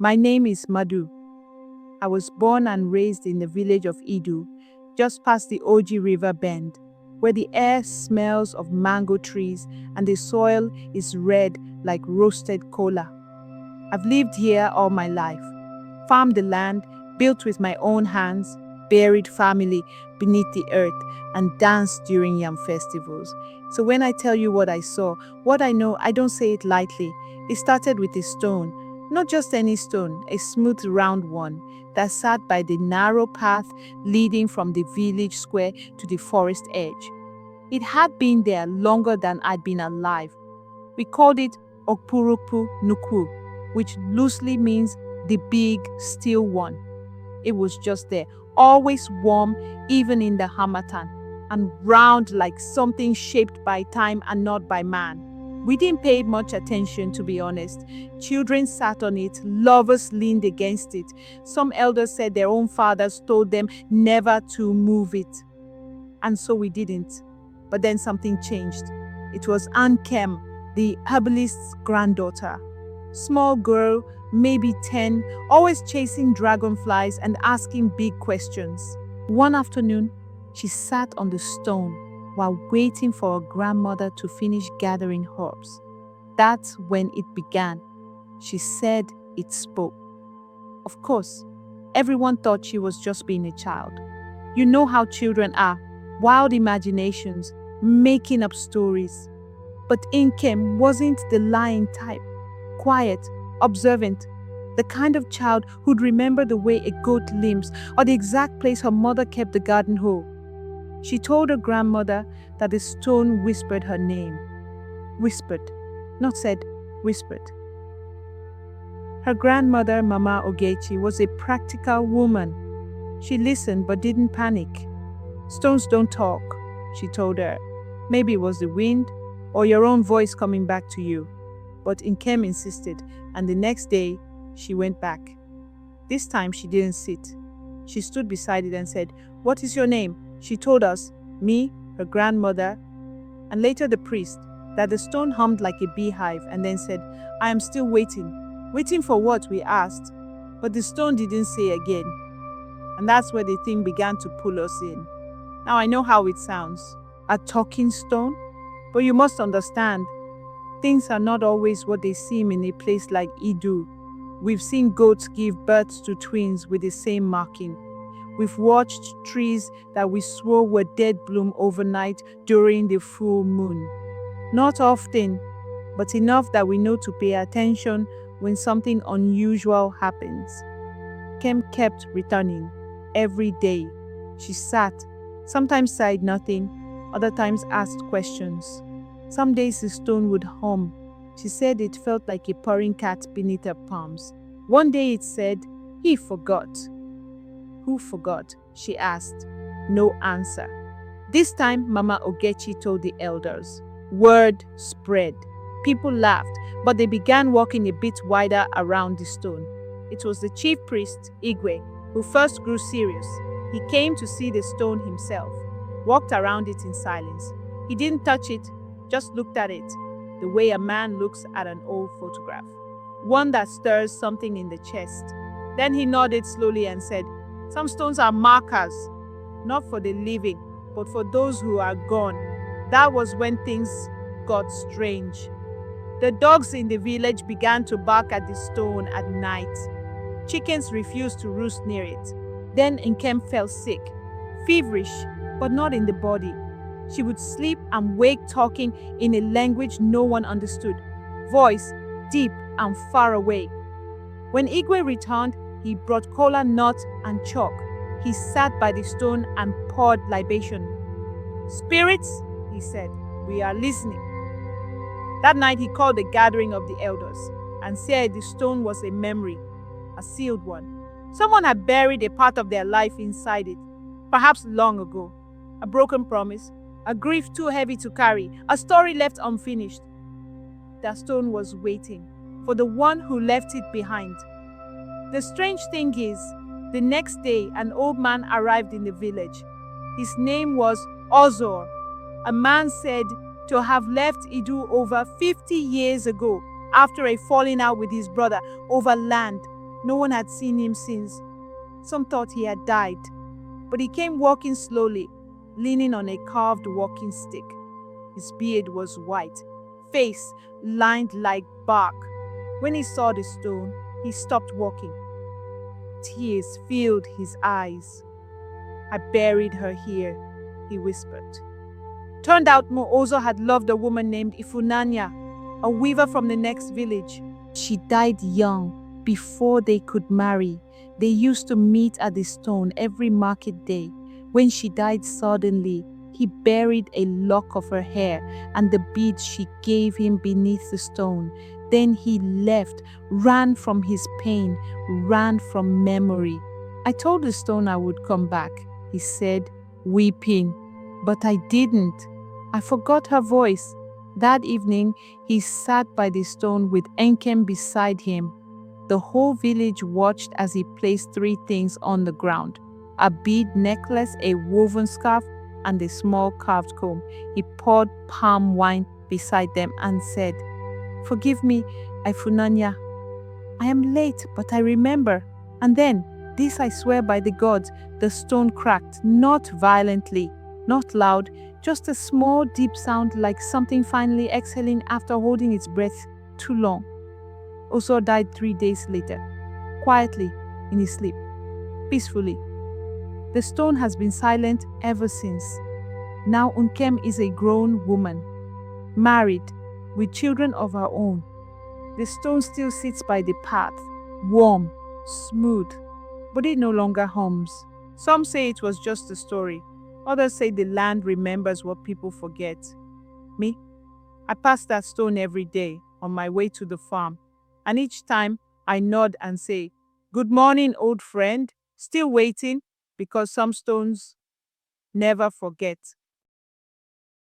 My name is Madhu. I was born and raised in the village of Idu, just past the Oji River bend, where the air smells of mango trees and the soil is red like roasted kola. I've lived here all my life, farmed the land, built with my own hands, buried family beneath the earth, and danced during yam festivals. So when I tell you what I saw, what I know, I don't say it lightly. It started with a stone, not just any stone, a smooth round one that sat by the narrow path leading from the village square to the forest edge. It had been there longer than I'd been alive. We called it Okpurupu Nuku, which loosely means the big, still one. It was just there, always warm, even in the harmattan, and round like something shaped by time and not by man. We didn't pay much attention, to be honest. Children sat on it, lovers leaned against it. Some elders said their own fathers told them never to move it. And so we didn't. But then something changed. It was Ankem, the herbalist's granddaughter. Small girl, maybe 10, always chasing dragonflies and asking big questions. One afternoon, she sat on the stone while waiting for her grandmother to finish gathering herbs. That's when it began. She said it spoke. Of course, everyone thought she was just being a child. You know how children are, wild imaginations, making up stories. But Inkem wasn't the lying type. Quiet, observant, the kind of child who'd remember the way a goat limps or the exact place her mother kept the garden hoe. She told her grandmother that the stone whispered her name. Whispered, not said, whispered. Her grandmother, Mama Ogechi, was a practical woman. She listened but didn't panic. Stones don't talk, she told her. Maybe it was the wind or your own voice coming back to you. But Nkem insisted, and the next day, she went back. This time, she didn't sit. She stood beside it and said, "What is your name?" She told us, me, her grandmother, and later the priest, that the stone hummed like a beehive and then said, "I am still waiting." Waiting for what, we asked. But the stone didn't say again. And that's where the thing began to pull us in. Now I know how it sounds. A talking stone? But you must understand, things are not always what they seem in a place like Idu. We've seen goats give birth to twins with the same marking. We've watched trees that we swore were dead bloom overnight during the full moon. Not often, but enough that we know to pay attention when something unusual happens. Kem kept returning every day. She sat, sometimes said nothing, other times asked questions. Some days the stone would hum. She said it felt like a purring cat beneath her palms. One day it said, "He forgot." Who forgot? She asked. No answer. This time, Mama Ogechi told the elders. Word spread. People laughed, but they began walking a bit wider around the stone. It was the chief priest, Igwe, who first grew serious. He came to see the stone himself, walked around it in silence. He didn't touch it, just looked at it, the way a man looks at an old photograph, one that stirs something in the chest. Then he nodded slowly and said, "Some stones are markers, not for the living, but for those who are gone." That was when things got strange. The dogs in the village began to bark at the stone at night. Chickens refused to roost near it. Then Nkem fell sick, feverish, but not in the body. She would sleep and wake talking in a language no one understood, voice deep and far away. When Igwe returned, he brought kola nut and chalk. He sat by the stone and poured libation. "Spirits," he said, "we are listening." That night he called the gathering of the elders and said the stone was a memory, a sealed one. Someone had buried a part of their life inside it, perhaps long ago. A broken promise, a grief too heavy to carry, a story left unfinished. That stone was waiting for the one who left it behind. The strange thing is, the next day an old man arrived in the village. His name was Ozor. A man said to have left Idu over 50 years ago after a falling out with his brother over land. No one had seen him since. Some thought he had died, but he came walking slowly, leaning on a carved walking stick. His beard was white, face lined like bark. When he saw the stone, he stopped walking. Tears filled his eyes. I buried her here, he whispered. Turned out Moozo had loved a woman named Ifunanya, a weaver from the next village. She died young, before they could marry. They used to meet at the stone every market day. When she died suddenly, he buried a lock of her hair and the beads she gave him beneath the stone. Then he left, ran from his pain, ran from memory. I told the stone I would come back, he said, weeping. But I didn't. I forgot her voice. That evening, he sat by the stone with Enkem beside him. The whole village watched as he placed three things on the ground: a bead necklace, a woven scarf, and a small carved comb. He poured palm wine beside them and said, Forgive me, Ifunanya. I am late, but I remember. And then, this I swear by the gods, the stone cracked, not violently, not loud, just a small deep sound like something finally exhaling after holding its breath too long. Oso died 3 days later, quietly, in his sleep, peacefully. The stone has been silent ever since. Now Unkem is a grown woman, married, with children of her own. The stone still sits by the path, warm, smooth, but it no longer hums. Some say it was just a story. Others say the land remembers what people forget. Me? I pass that stone every day on my way to the farm, and each time I nod and say, Good morning, old friend. Still waiting, because some stones never forget.